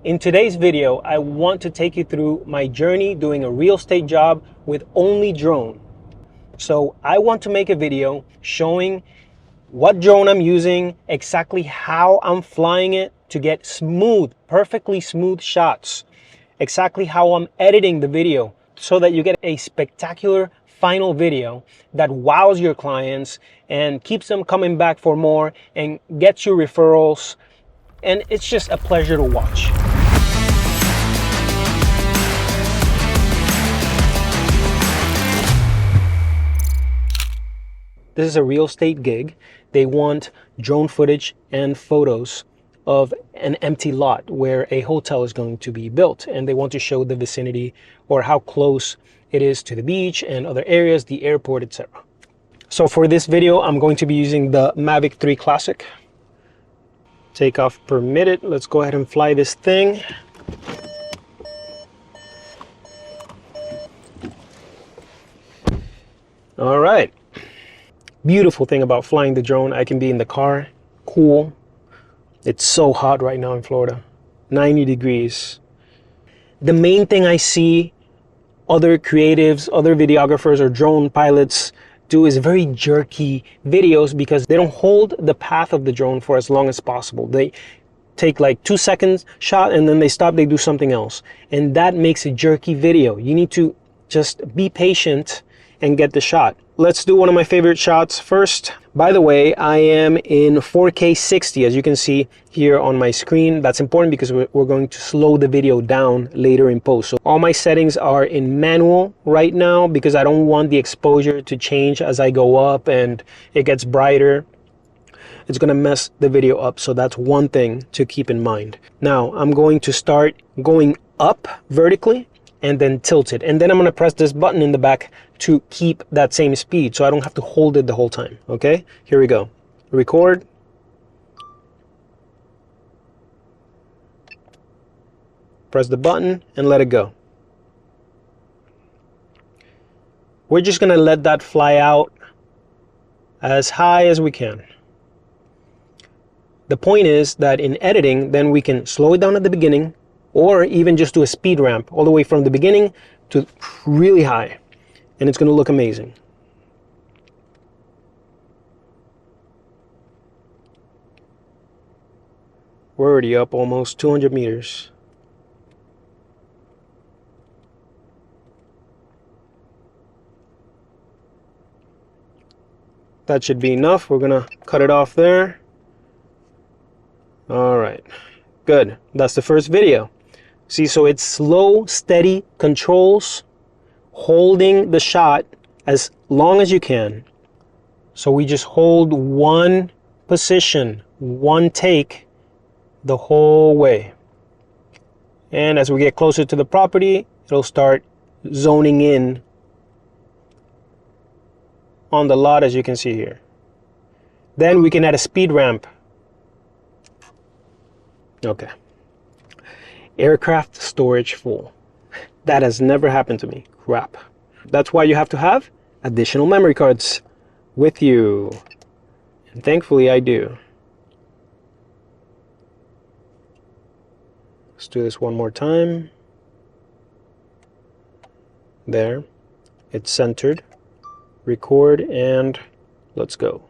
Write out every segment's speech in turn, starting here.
In today's video, I want to take you through my journey doing a real estate job with only drone. So I want to make a video showing what drone I'm using, exactly how I'm flying it to get smooth, perfectly smooth shots, exactly how I'm editing the video so that you get a spectacular final video that wows your clients and keeps them coming back for more and gets you referrals. And it's just a pleasure to watch. This is a real estate gig. They want drone footage and photos of an empty lot where a hotel is going to be built, and they want to show the vicinity or how close it is to the beach and other areas, the airport, etc. So for this video, I'm going to be using the Mavic 3 Classic. Takeoff permitted. Let's go ahead and fly this thing. All right. Beautiful thing about flying the drone, I can be in the car, cool. It's so hot right now in Florida, 90 degrees. The main thing I see other creatives, other videographers or drone pilots do is very jerky videos because they don't hold the path of the drone for as long as possible. They take like 2 seconds shot and then they stop, they do something else. And that makes a jerky video. You need to just be patient and get the shot. Let's do one of my favorite shots first. By the way, I am in 4K 60, as you can see here on my screen. That's important because we're going to slow the video down later in post. So all my settings are in manual right now because I don't want the exposure to change as I go up and it gets brighter. It's gonna mess the video up, so that's one thing to keep in mind. Now, I'm going to start going up vertically and then tilt it. And then I'm gonna press this button in the back to keep that same speed so I don't have to hold it the whole time, okay? Here we go. Record. Press the button and let it go. We're just gonna let that fly out as high as we can. The point is that in editing, then we can slow it down at the beginning or even just do a speed ramp all the way from the beginning to really high. And it's going to look amazing. We're already up almost 200 meters. That should be enough. We're going to cut it off there. All right, good. That's the first video. See, so it's slow, steady controls, holding the shot as long as you can. So we just hold one position, one take the whole way. And as we get closer to the property, it'll start zoning in on the lot, as you can see here. Then we can add a speed ramp. Okay. Aircraft storage full. That has never happened to me. Crap. That's why you have to have additional memory cards with you. And thankfully I do. Let's do this one more time. There. It's centered. Record and let's go.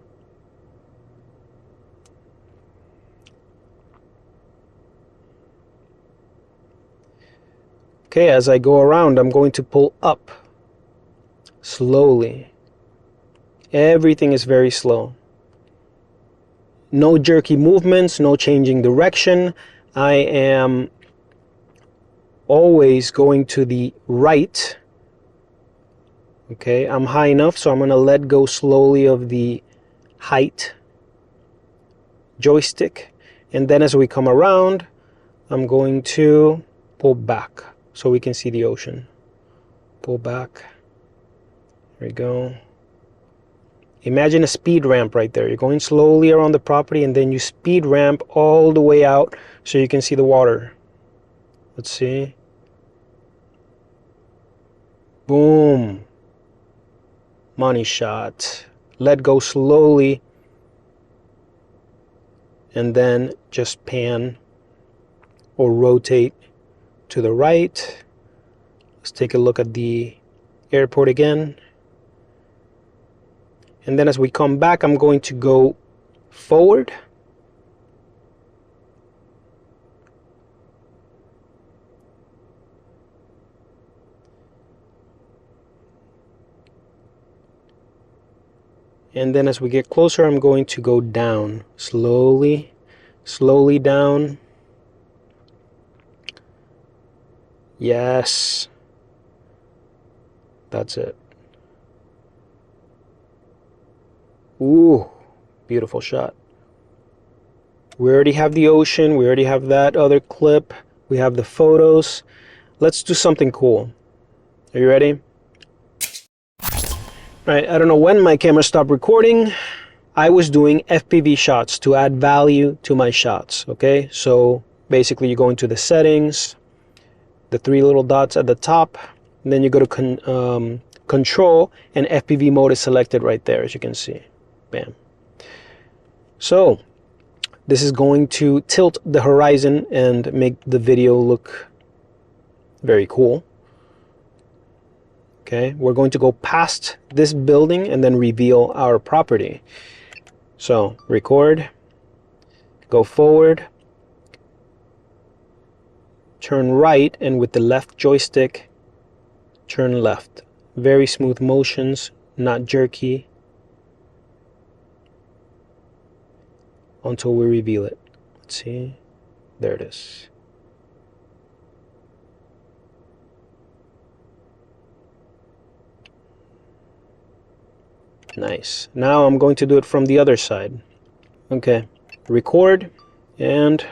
Okay, as I go around, I'm going to pull up slowly. Everything is very slow. No jerky movements, no changing direction. I am always going to the right. Okay, I'm high enough, so I'm going to let go slowly of the height joystick. And then as we come around, I'm going to pull back so we can see the ocean. Pull back. There we go. Imagine a speed ramp right there. You're going slowly around the property and then you speed ramp all the way out so you can see the water. Let's see. Boom. Money shot. Let go slowly and then just pan or rotate to the right. Let's take a look at the airport again. And then as we come back, I'm going to go forward. And then as we get closer, I'm going to go down slowly, slowly down. Yes. That's it. Ooh, beautiful shot. We already have the ocean. We already have that other clip. We have the photos. Let's do something cool. Are you ready? Right, I don't know when my camera stopped recording. I was doing FPV shots to add value to my shots, okay? So basically you go into the settings, the three little dots at the top, and then you go to control, and FPV mode is selected right there, as you can see. Bam. So this is going to tilt the horizon and make the video look very cool. Okay, we're going to go past this building and then reveal our property. So record, go forward, turn right, and with the left joystick, turn left. Very smooth motions, not jerky, until we reveal it. Let's see, there it is. Nice. Now I'm going to do it from the other side. Okay, record, and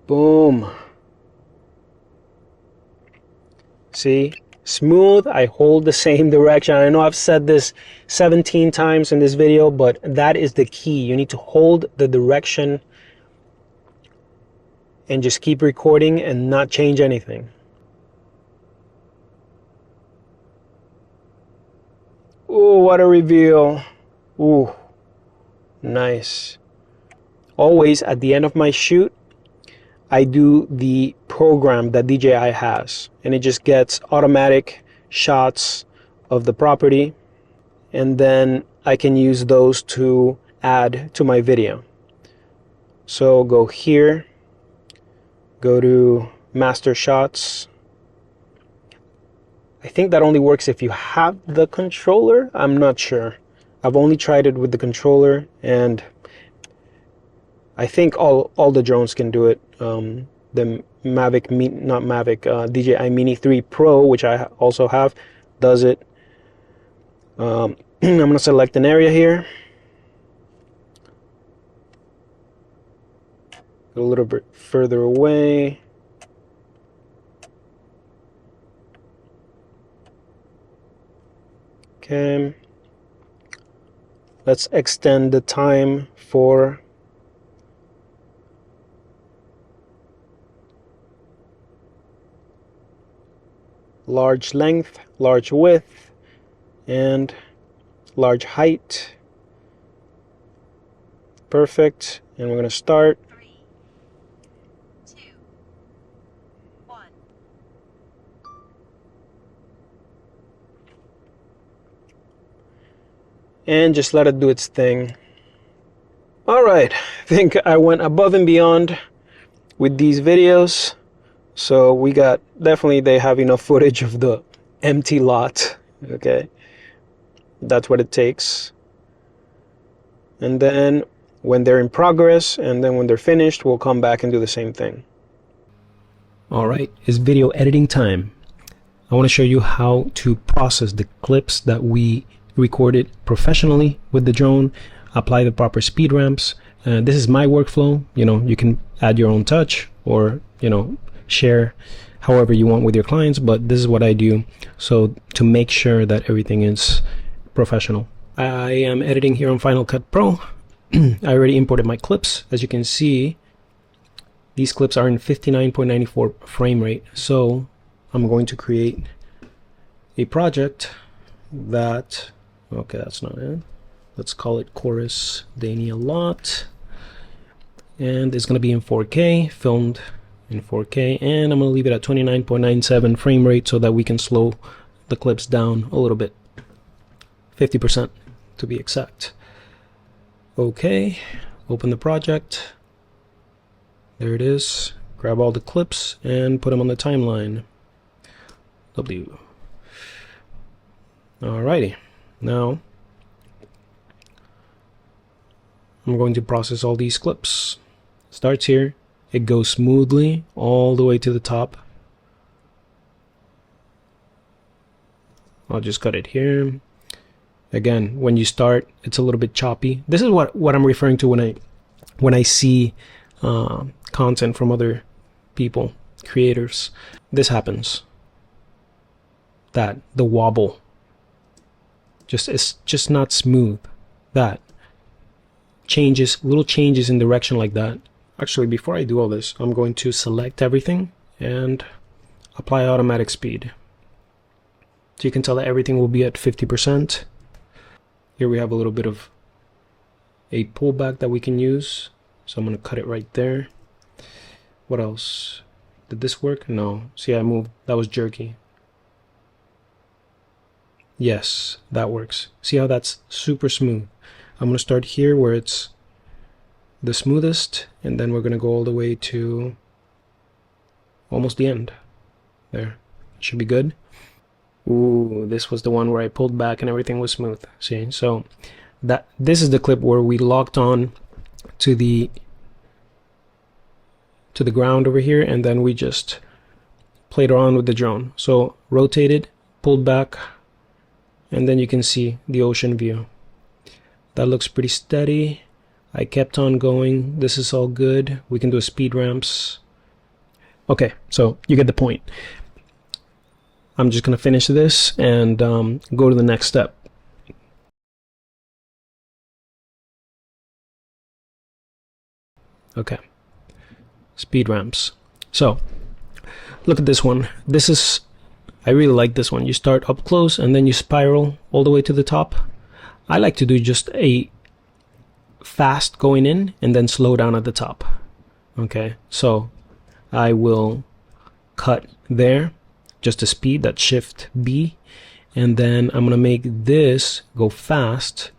boom. See, smooth. I hold the same direction. I know I've said this 17 times in this video, but that is the key. You need to hold the direction and just keep recording and not change anything. Ooh, what a reveal. Ooh, nice. Always at the end of my shoot, I do the program that DJI has, and it just gets automatic shots of the property, and then I can use those to add to my video. So go here, go to master shots. I think that only works if you have the controller. I'm not sure. I've only tried it with the controller, and I think all the drones can do it. The Mavic, not Mavic, DJI Mini 3 Pro, which I also have, does it. I'm going to select an area here. A little bit further away. Okay. Let's extend the time for large length, large width, and large height. Perfect. And we're going to start. 3, 2, 1. And just let it do its thing. All right, I think I went above and beyond with these videos. So we got, definitely they have enough footage of the empty lot. Okay, that's what it takes. And then when they're in progress, and then when they're finished, we'll come back and do the same thing. All right, it's video editing time. I want to show you how to process the clips that we recorded professionally with the drone, apply the proper speed ramps. This is my workflow. You know, you can add your own touch, or, you know, share however you want with your clients, but this is what I do, so to make sure that everything is professional. I am editing here on Final Cut Pro. I already imported my clips. As you can see, these clips are in 59.94 frame rate. So I'm going to create a project that, okay, that's not it. Let's call it Chorus Danny a lot. And it's going to be in 4K, filmed in 4K. And I'm going to leave it at 29.97 frame rate so that we can slow the clips down a little bit. 50% to be exact. Okay, open the project. There it is. Grab all the clips and put them on the timeline. W. Alrighty, now I'm going to process all these clips. Starts here, it goes smoothly all the way to the top. I'll just cut it here. Again, when you start, it's a little bit choppy. This is what I'm referring to when I see content from other people, creators. This happens. That the wobble, it's just not smooth. That changes, little changes in direction like that. Actually, before I do all this, I'm going to select everything and apply automatic speed. So you can tell that everything will be at 50%. Here we have a little bit of a pullback that we can use. So I'm going to cut it right there. What else? Did this work? No. See, I moved. That was jerky. Yes, that works. See how that's super smooth? I'm going to start here where it's the smoothest, and then we're going to go all the way to almost the end. There. Should be good. Ooh, this was the one where I pulled back and everything was smooth. See, so this is the clip where we locked on to the ground over here, and then we just played around with the drone. So rotated, pulled back, and then you can see the ocean view. That looks pretty steady. I kept on going. This is all good. We can do speed ramps. Okay, so you get the point. I'm just going to finish this and go to the next step. Okay, speed ramps. So look at this one. I really like this one. You start up close and then you spiral all the way to the top. I like to do just a fast going in and then slow down at the top. Okay, so I will cut there, just a speed, that shift B, and then I'm gonna make this go fast,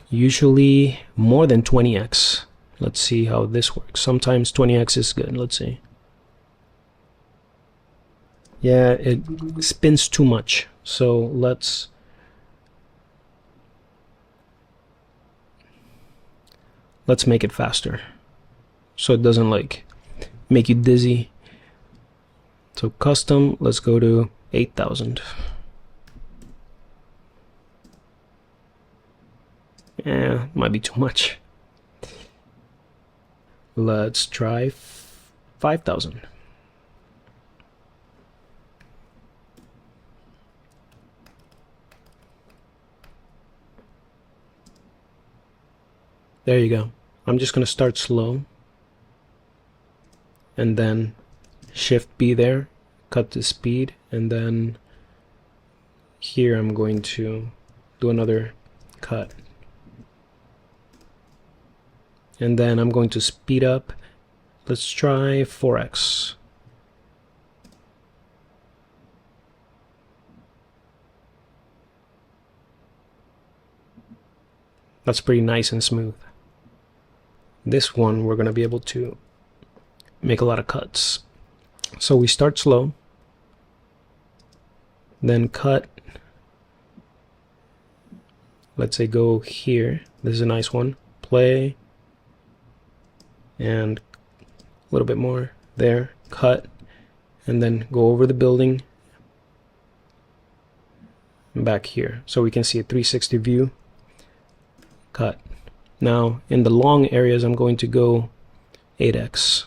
usually more than 20x. Let's see how this works. Sometimes 20x is good. Let's see. Yeah, it spins too much, so let's make it faster so it doesn't like make you dizzy. So custom, let's go to 8,000. Yeah, might be too much. Let's try 5,000. There you go. I'm just going to start slow and then shift B there, cut the speed, and then here I'm going to do another cut. And then I'm going to speed up. Let's try 4x. That's pretty nice and smooth. This one we're going to be able to make a lot of cuts. So we start slow, then cut. Let's say go here. This is a nice one. Play, and a little bit more there. Cut, and then go over the building and back here. So we can see a 360 view. Cut. Now in the long areas I'm going to go 8x.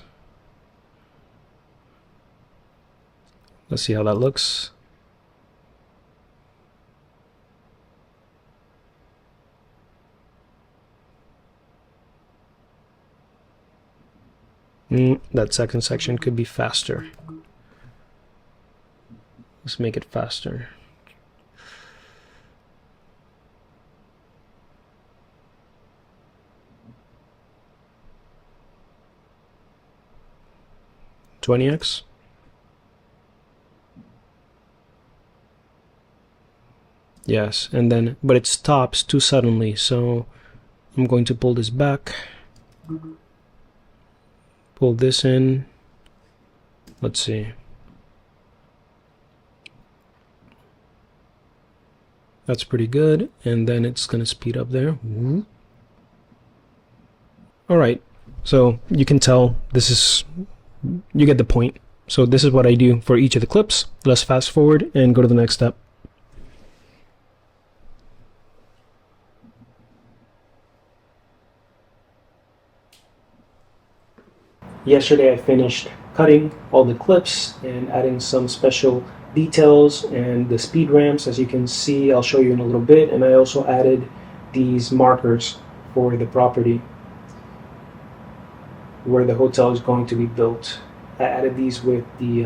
Let's see how that looks. That second section could be faster. Let's make it faster. (20x). Yes, and then, but it stops too suddenly, so I'm going to pull this back, pull this in. Let's see. That's pretty good, and then it's gonna speed up there. All right, so you can tell this is, you get the point. So this is what I do for each of the clips. Let's fast forward and go to the next step. Yesterday I finished cutting all the clips and adding some special details and the speed ramps. As you can see, I'll show you in a little bit. And I also added these markers for the property where the hotel is going to be built. I added these with the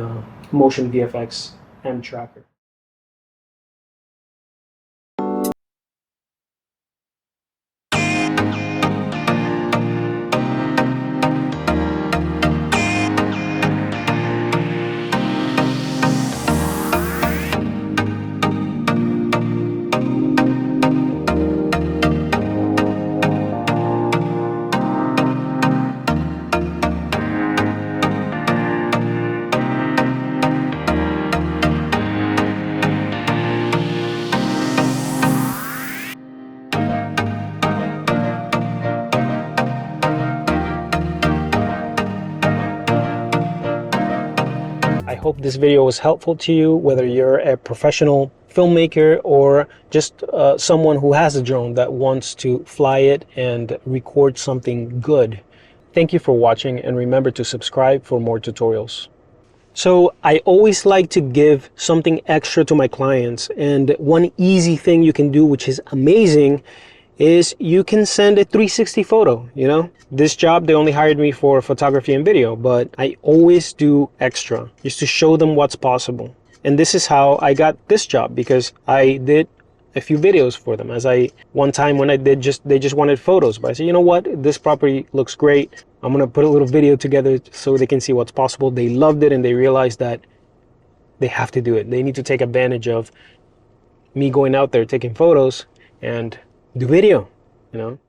Motion VFX M tracker. I hope this video was helpful to you, whether you're a professional filmmaker or just someone who has a drone that wants to fly it and record something good. Thank you for watching, and remember to subscribe for more tutorials. So I always like to give something extra to my clients, and one easy thing you can do, which is amazing, is you can send a 360 photo. You know, this job, they only hired me for photography and video, but I always do extra just to show them what's possible. And this is how I got this job, because I did a few videos for them. One time when I did, they just wanted photos, but I said, you know what, this property looks great. I'm gonna put a little video together so they can see what's possible. They loved it, and they realized that they have to do it. They need to take advantage of me going out there taking photos and do video, you know.